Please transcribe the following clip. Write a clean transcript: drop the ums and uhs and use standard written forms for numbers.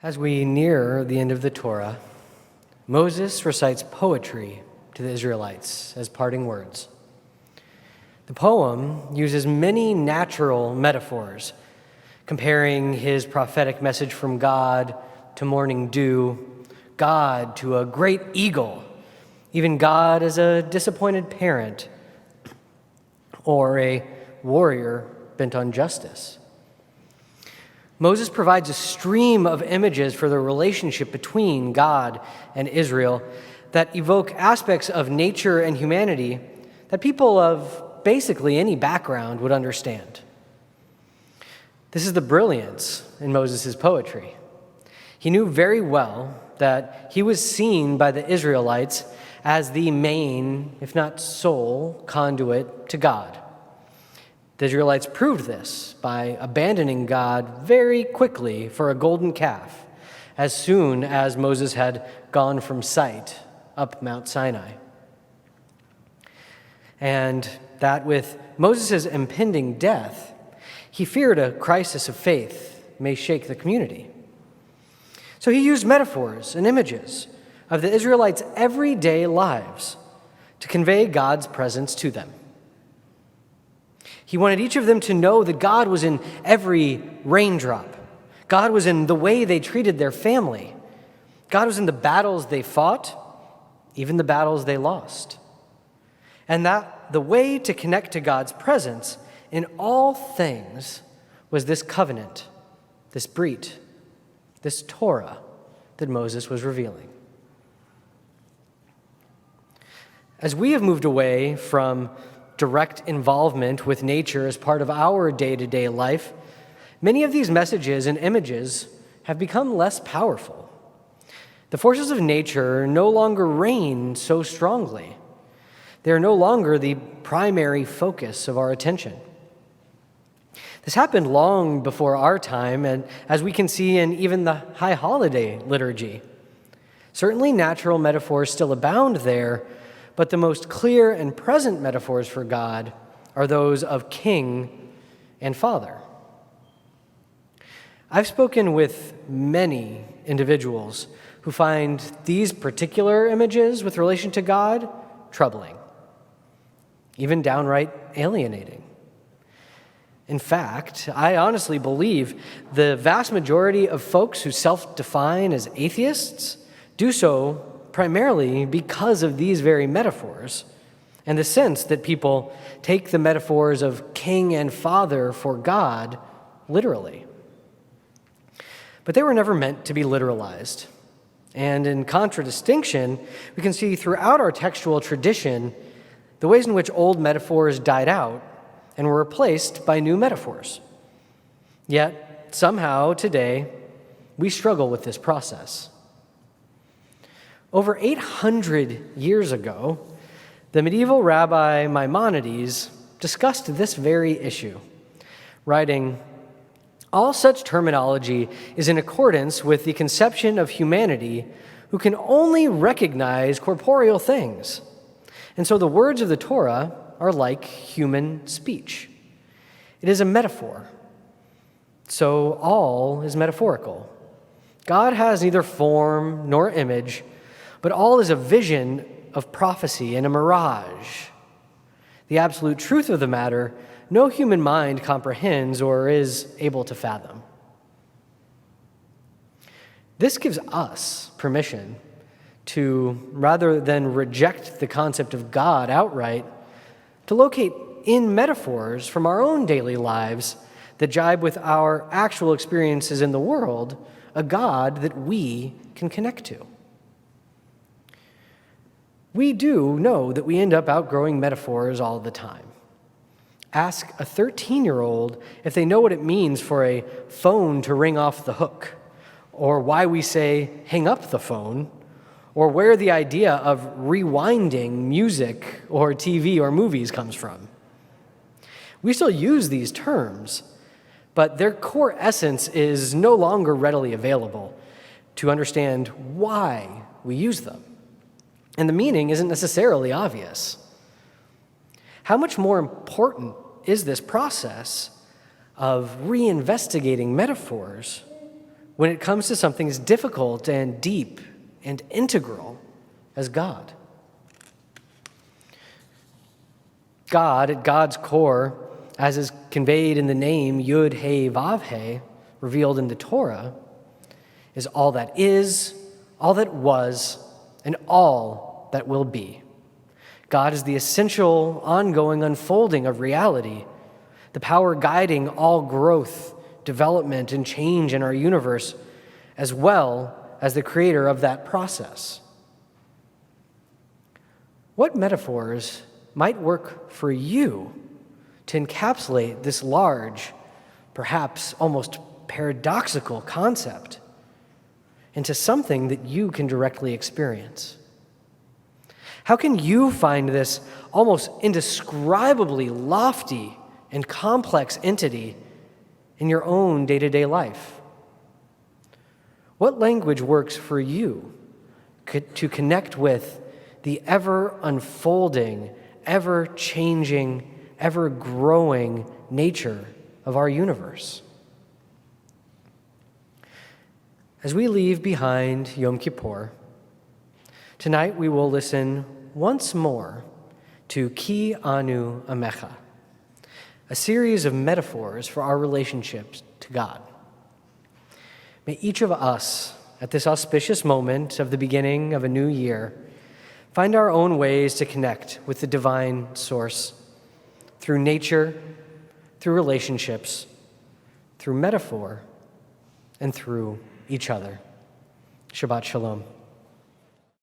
As we near the end of the Torah, Moses recites poetry to the Israelites as parting words. The poem uses many natural metaphors, comparing his prophetic message from God to morning dew, God to a great eagle, even God as a disappointed parent, or a warrior bent on justice. Moses provides a stream of images for the relationship between God and Israel that evoke aspects of nature and humanity that people of basically any background would understand. This is the brilliance in Moses' poetry. He knew very well that he was seen by the Israelites as the main, if not sole, conduit to God. The Israelites proved this by abandoning God very quickly for a golden calf as soon as Moses had gone from sight up Mount Sinai. And that with Moses' impending death, he feared a crisis of faith may shake the community. So he used metaphors and images of the Israelites' everyday lives to convey God's presence to them. He wanted each of them to know that God was in every raindrop. God was in the way they treated their family. God was in the battles they fought, even the battles they lost. And that the way to connect to God's presence in all things was this covenant, this brit, this Torah that Moses was revealing. As we have moved away from direct involvement with nature as part of our day-to-day life, many of these messages and images have become less powerful. The forces of nature no longer reign so strongly. They are no longer the primary focus of our attention. This happened long before our time, and as we can see in even the High Holiday liturgy. Certainly natural metaphors still abound there, but the most clear and present metaphors for God are those of king and father. I've spoken with many individuals who find these particular images with relation to God troubling, even downright alienating. In fact, I honestly believe the vast majority of folks who self-define as atheists do so primarily because of these very metaphors and the sense that people take the metaphors of king and father for God literally. But they were never meant to be literalized. And in contradistinction, we can see throughout our textual tradition the ways in which old metaphors died out and were replaced by new metaphors. Yet, somehow today, we struggle with this process. Over 800 years ago, the medieval rabbi Maimonides discussed this very issue, writing, "All such terminology is in accordance with the conception of humanity who can only recognize corporeal things. And so the words of the Torah are like human speech. It is a metaphor. So all is metaphorical. God has neither form nor image, but all is a vision of prophecy and a mirage. The absolute truth of the matter, no human mind comprehends or is able to fathom." This gives us permission to, rather than reject the concept of God outright, to locate in metaphors from our own daily lives that jibe with our actual experiences in the world a God that we can connect to. We do know that we end up outgrowing metaphors all the time. Ask a 13-year-old if they know what it means for a phone to ring off the hook, or why we say, hang up the phone, or where the idea of rewinding music or TV or movies comes from. We still use these terms, but their core essence is no longer readily available to understand why we use them. And the meaning isn't necessarily obvious. How much more important is this process of reinvestigating metaphors when it comes to something as difficult and deep and integral as God. God, at God's core, as is conveyed in the name Yud He Vav He, revealed in the Torah, is all that is, all that was, and all that will be. God is the essential, ongoing unfolding of reality, the power guiding all growth, development, and change in our universe, as well as the creator of that process. What metaphors might work for you to encapsulate this large, perhaps almost paradoxical concept into something that you can directly experience? How can you find this almost indescribably lofty and complex entity in your own day-to-day life? What language works for you to connect with the ever-unfolding, ever-changing, ever-growing nature of our universe? As we leave behind Yom Kippur, tonight we will listen once more to Ki Anu Amecha, a series of metaphors for our relationships to God. May each of us, at this auspicious moment of the beginning of a new year, find our own ways to connect with the divine source through nature, through relationships, through metaphor, and through each other. Shabbat Shalom.